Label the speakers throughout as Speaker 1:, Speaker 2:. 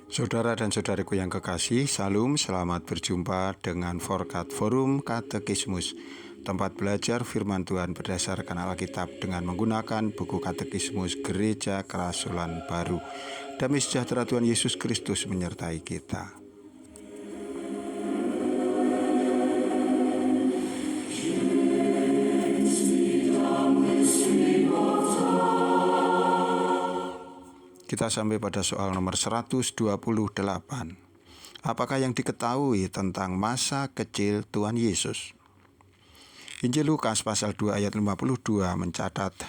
Speaker 1: Saudara dan saudariku yang kekasih, Salam, selamat berjumpa dengan Forkat Forum Katekismus, tempat belajar firman Tuhan berdasarkan Alkitab dengan menggunakan buku Katekismus Gereja Kerasulan Baru. Damai sejahtera Tuhan Yesus Kristus menyertai kita. Kita sampai pada soal nomor 128. Apakah yang diketahui tentang masa kecil Tuhan Yesus? Injil Lukas pasal 2 ayat 52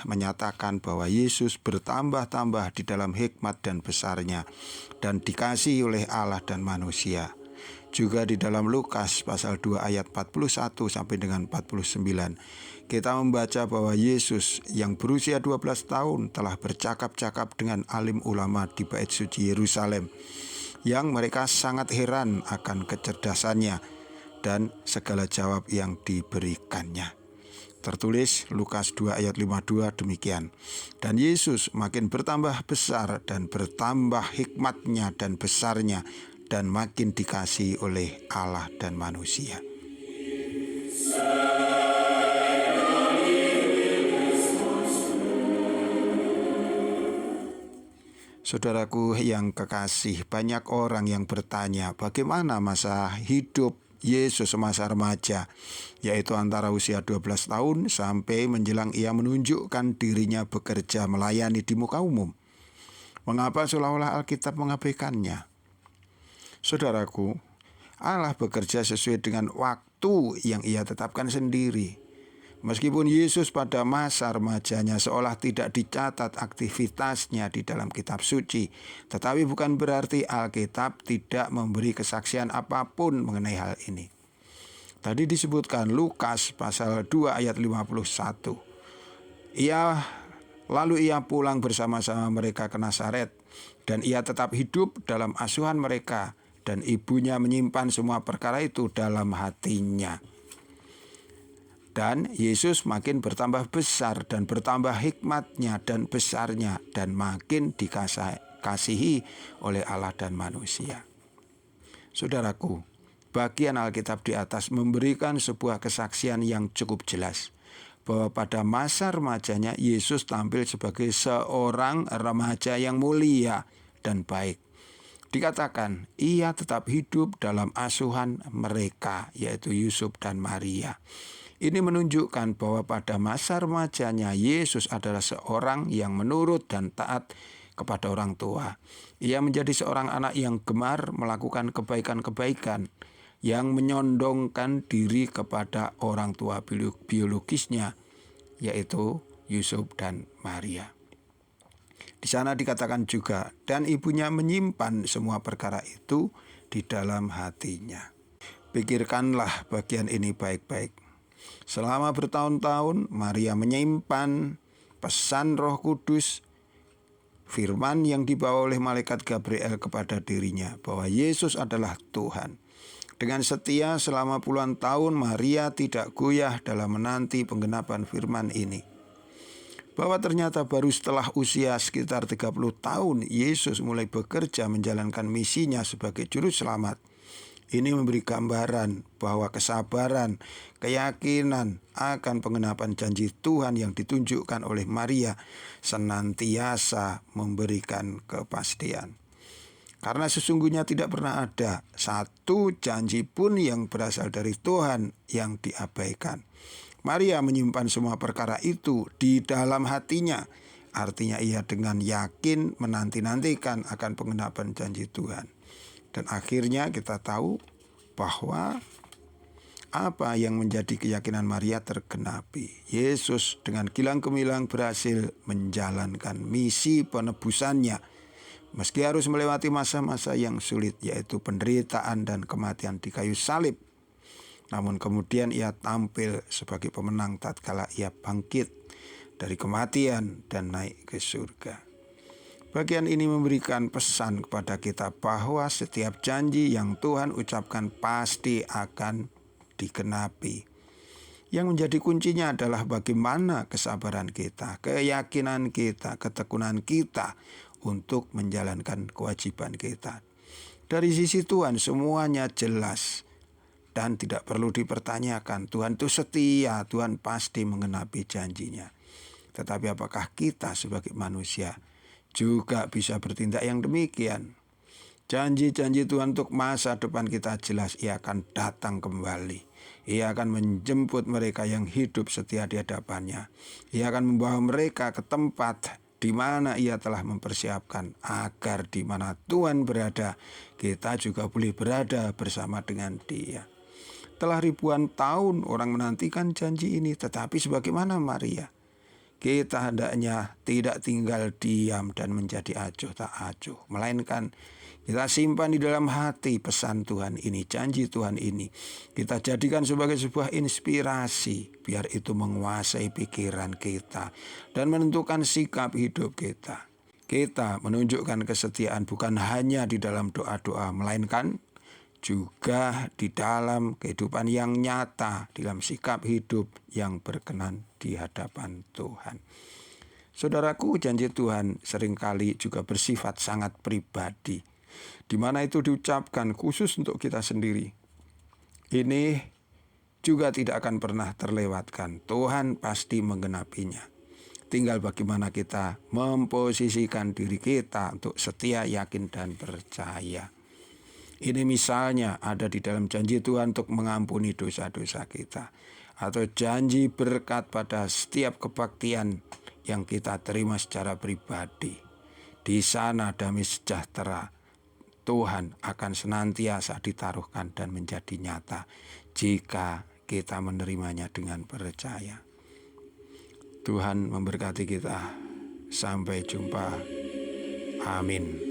Speaker 1: menyatakan bahwa Yesus bertambah-tambah di dalam hikmat dan besarnya dan dikasihi oleh Allah dan manusia. Juga di dalam Lukas pasal 2 ayat 41 sampai dengan 49, kita membaca bahwa Yesus yang berusia 12 tahun telah bercakap-cakap dengan alim ulama di Bait Suci Yerusalem, yang mereka sangat heran akan kecerdasannya dan segala jawab yang diberikannya. Tertulis Lukas 2 ayat 52 demikian. Dan Yesus makin bertambah besar dan bertambah hikmatnya dan besarnya, dan makin dikasihi oleh Allah dan manusia. Saudaraku yang kekasih, banyak orang yang bertanya bagaimana masa hidup Yesus semasa remaja, yaitu antara usia 12 tahun sampai menjelang ia menunjukkan dirinya bekerja melayani di muka umum. Mengapa seolah-olah Alkitab mengabaikannya? Saudaraku, Allah bekerja sesuai dengan waktu yang ia tetapkan sendiri. Meskipun Yesus pada masa remajanya seolah tidak dicatat aktivitasnya di dalam kitab suci, tetapi bukan berarti Alkitab tidak memberi kesaksian apapun mengenai hal ini. Tadi disebutkan Lukas pasal 2 ayat 51. Lalu ia pulang bersama-sama mereka ke Nazaret, dan ia tetap hidup dalam asuhan mereka, dan ibunya menyimpan semua perkara itu dalam hatinya. Dan Yesus makin bertambah besar dan bertambah hikmatnya dan besarnya, dan makin dikasihi oleh Allah dan manusia. Saudaraku, bagian Alkitab di atas memberikan sebuah kesaksian yang cukup jelas bahwa pada masa remajanya Yesus tampil sebagai seorang remaja yang mulia dan baik. Dikatakan ia tetap hidup dalam asuhan mereka, yaitu Yusuf dan Maria. Ini menunjukkan bahwa pada masa remajanya Yesus adalah seorang yang menurut dan taat kepada orang tua. Ia menjadi seorang anak yang gemar melakukan kebaikan-kebaikan, yang menyondongkan diri kepada orang tua biologisnya, yaitu Yusuf dan Maria. Di sana dikatakan juga, dan ibunya menyimpan semua perkara itu di dalam hatinya. Pikirkanlah bagian ini baik-baik. Selama bertahun-tahun Maria menyimpan pesan Roh Kudus, firman yang dibawa oleh malaikat Gabriel kepada dirinya bahwa Yesus adalah Tuhan. Dengan setia selama puluhan tahun Maria tidak goyah dalam menanti penggenapan firman ini. Bahwa ternyata baru setelah usia sekitar 30 tahun Yesus mulai bekerja menjalankan misinya sebagai juru selamat. Ini memberi gambaran bahwa kesabaran, keyakinan akan penggenapan janji Tuhan yang ditunjukkan oleh Maria senantiasa memberikan kepastian. Karena sesungguhnya tidak pernah ada satu janji pun yang berasal dari Tuhan yang diabaikan. Maria menyimpan semua perkara itu di dalam hatinya. Artinya ia dengan yakin menanti-nantikan akan penggenapan janji Tuhan. Dan akhirnya kita tahu bahwa apa yang menjadi keyakinan Maria tergenapi. Yesus dengan kilang gemilang berhasil menjalankan misi penebusannya. Meski harus melewati masa-masa yang sulit, yaitu penderitaan dan kematian di kayu salib. Namun kemudian ia tampil sebagai pemenang tatkala ia bangkit dari kematian dan naik ke surga. Bagian ini memberikan pesan kepada kita bahwa setiap janji yang Tuhan ucapkan pasti akan digenapi. Yang menjadi kuncinya adalah bagaimana kesabaran kita, keyakinan kita, ketekunan kita untuk menjalankan kewajiban kita. Dari sisi Tuhan semuanya jelas dan tidak perlu dipertanyakan. Tuhan itu setia, Tuhan pasti mengenapi janjinya. Tetapi apakah kita sebagai manusia juga bisa bertindak yang demikian? Janji-janji Tuhan untuk masa depan kita jelas, Ia akan datang kembali. Ia akan menjemput mereka yang hidup setia di hadapannya. Ia akan membawa mereka ke tempat di mana Ia telah mempersiapkan, agar di mana Tuhan berada, kita juga boleh berada bersama dengan Dia. Telah ribuan tahun orang menantikan janji ini, tetapi sebagaimana Maria, kita hendaknya tidak tinggal diam dan menjadi acuh tak acuh, melainkan kita simpan di dalam hati pesan Tuhan ini, janji Tuhan ini. Kita jadikan sebagai sebuah inspirasi, biar itu menguasai pikiran kita dan menentukan sikap hidup kita. Kita menunjukkan kesetiaan bukan hanya di dalam doa-doa, melainkan juga di dalam kehidupan yang nyata, dalam sikap hidup yang berkenan di hadapan Tuhan. Saudaraku, janji Tuhan seringkali juga bersifat sangat pribadi, di mana itu diucapkan khusus untuk kita sendiri. Ini juga tidak akan pernah terlewatkan. Tuhan pasti menggenapinya. Tinggal bagaimana kita memposisikan diri kita untuk setia, yakin, dan percaya. Ini misalnya ada di dalam janji Tuhan untuk mengampuni dosa-dosa kita, atau janji berkat pada setiap kebaktian yang kita terima secara pribadi. Di sana damai sejahtera Tuhan akan senantiasa ditaruhkan dan menjadi nyata jika kita menerimanya dengan percaya. Tuhan memberkati kita. Sampai jumpa. Amin.